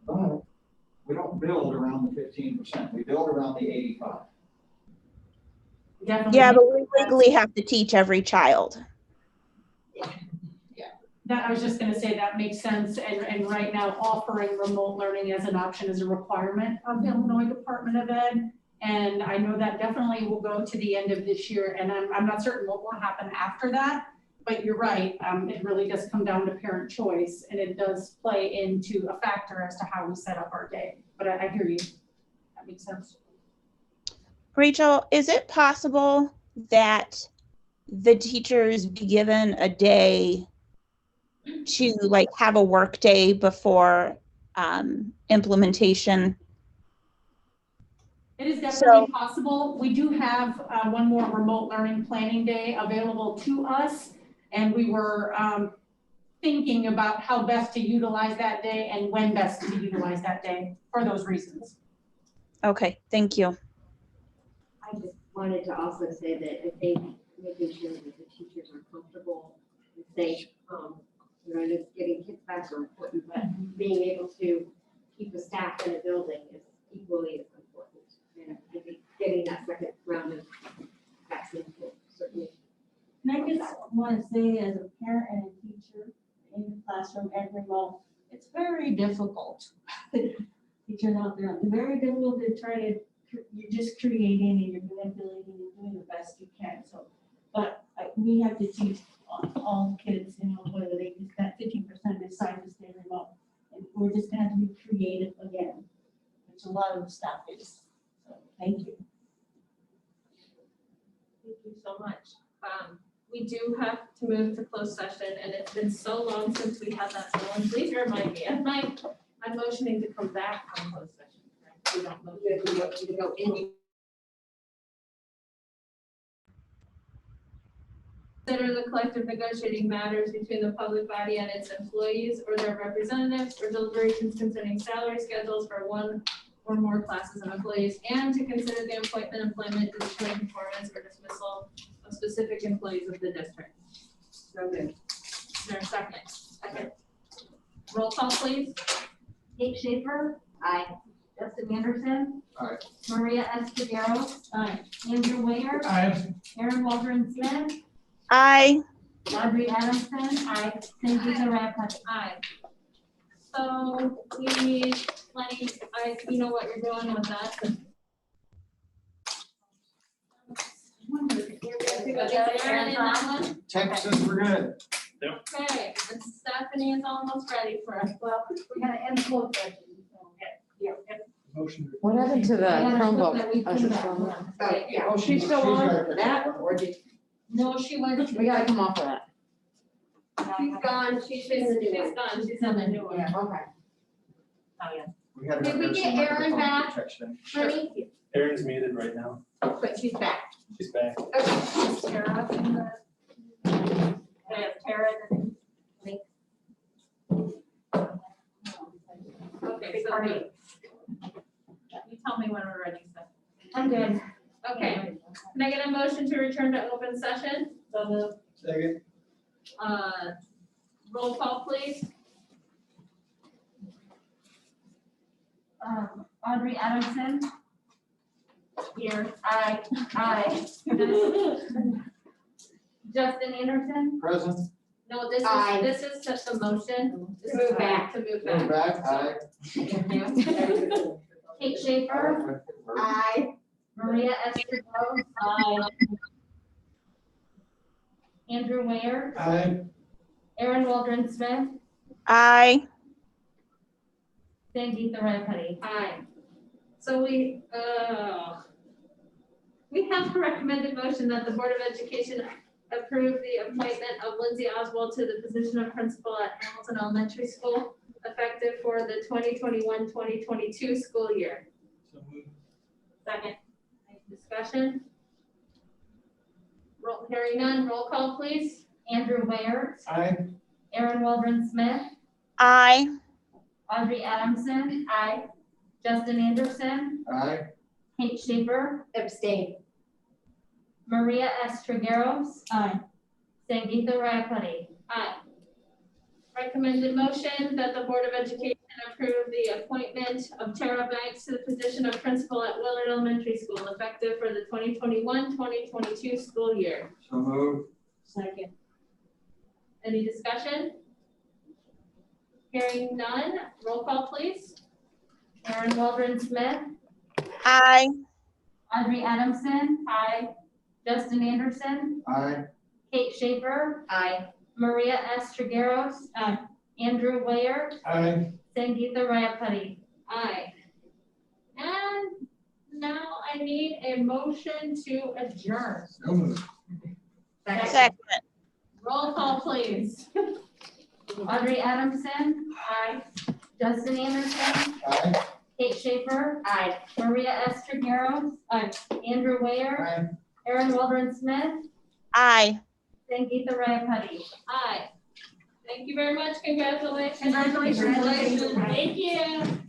But we don't build around the 15%. We build around the 85. Definitely. Yeah, but we legally have to teach every child. That I was just gonna say that makes sense. And right now offering remote learning as an option is a requirement of the Illinois Department of Ed. And I know that definitely will go to the end of this year. And I'm not certain what will happen after that, but you're right. It really does come down to parent choice, and it does play into a factor as to how we set up our day. But I hear you. That makes sense. Rachel, is it possible that the teachers be given a day to like have a work day before implementation? It is definitely possible. We do have one more remote learning planning day available to us. And we were thinking about how best to utilize that day and when best to utilize that day for those reasons. Okay, thank you. I just wanted to also say that I think making sure that the teachers are comfortable and safe, you know, just getting kids back are important, but being able to keep the staff in a building is equally as important. And I think getting that second round of vaccine will certainly. And I just want to say, as a parent and a teacher in the classroom and remote, it's very difficult. Teachers out there, it's very difficult to try to, you're just creating and you're manipulating and doing the best you can. So, but we have to teach all kids, you know, whether they, that 15% decide to stay remote. And we're just gonna have to be creative again, which a lot of the staff is. So, thank you. Thank you so much. We do have to move to closed session, and it's been so long since we had that, so please remind me. I'm motioning to come back from closed session, correct? We don't motion to go in. Consider the collective negotiating matters between the public body and its employees or their representatives, or deliberations concerning salary schedules for one or more classes of employees, and to consider the appointment, employment, discipline, performance, or dismissal of specific employees of the district. So moved. Is there a second? Second. Roll call, please. Kate Schaefer. Aye. Justin Anderson. Aye. Maria Escudero. Aye. Andrew Ware. Aye. Aaron Waldron Smith. Aye. Audrey Adamson. Aye. Sangeeta Radcliffe. Aye. So we need plenty, you know what you're doing with that. Aaron in that one? Texas, we're good. Okay, and Stephanie is almost ready for us. Well, we gotta end closed session. Motion. What happened to the Yeah, Chromebook? we I was just came wondering. back. Yeah, oh, she's still on for that one, or did, No, she went. we gotta come off of that? She's gone, she's in the new She's one. done, she's in the new one. Yeah, okay. Oh, yeah. We had to Did we have get some Aaron microphone back? protection. Honey, Erin's muted right now. but she's back. She's back. Okay. Tara in the. They have Tara in the link. Okay, so you tell me when we're ready, Steph. I'm good. Okay, can I get a motion to return to open session? Second. Roll call, please. Audrey Adamson. Here. Aye. Aye. Justin Anderson. Present. No, this Aye. is just a motion. This is Move back. To move Move back. back, aye. Kate Schaefer. Aye. Maria Escudero. Aye. Andrew Ware. Aye. Aaron Waldron Smith. Aye. Sangeeta Radcliffe. Aye. So we have a recommended motion that the Board of Education approve the appointment of Lindsay Oswald to the position of principal at Hamilton Elementary School, effective for the 2021-2022 school year. So moved. Second. Any discussion? Hearing none, roll call, please. Andrew Ware. Aye. Aaron Waldron Smith. Aye. Audrey Adamson. Aye. Justin Anderson. Aye. Kate Schaefer. Abstain. Maria Estrogeros. Aye. Sangeeta Radcliffe. Aye. Recommended motion that the Board of Education approve the appointment of Tara Banks to the position of principal at Willard Elementary School, effective for the 2021-2022 school year. So moved. Second. Any discussion? Hearing none, roll call, please. Aaron Waldron Smith. Aye. Audrey Adamson. Aye. Justin Anderson. Aye. Kate Schaefer. Aye. Maria Estrogeros. Aye. Andrew Ware. Aye. Sangeeta Radcliffe. Aye. And now I need a motion to adjourn. So moved. Second. Roll call, please. Audrey Adamson. Aye. Justin Anderson. Aye. Kate Schaefer. Aye. Maria Estrogeros. Aye. Andrew Ware. Aye. Aaron Waldron Smith. Aye. Sangeeta Rayapati. Aye. Thank you very much. Congratulations. Congratulations. Thank you.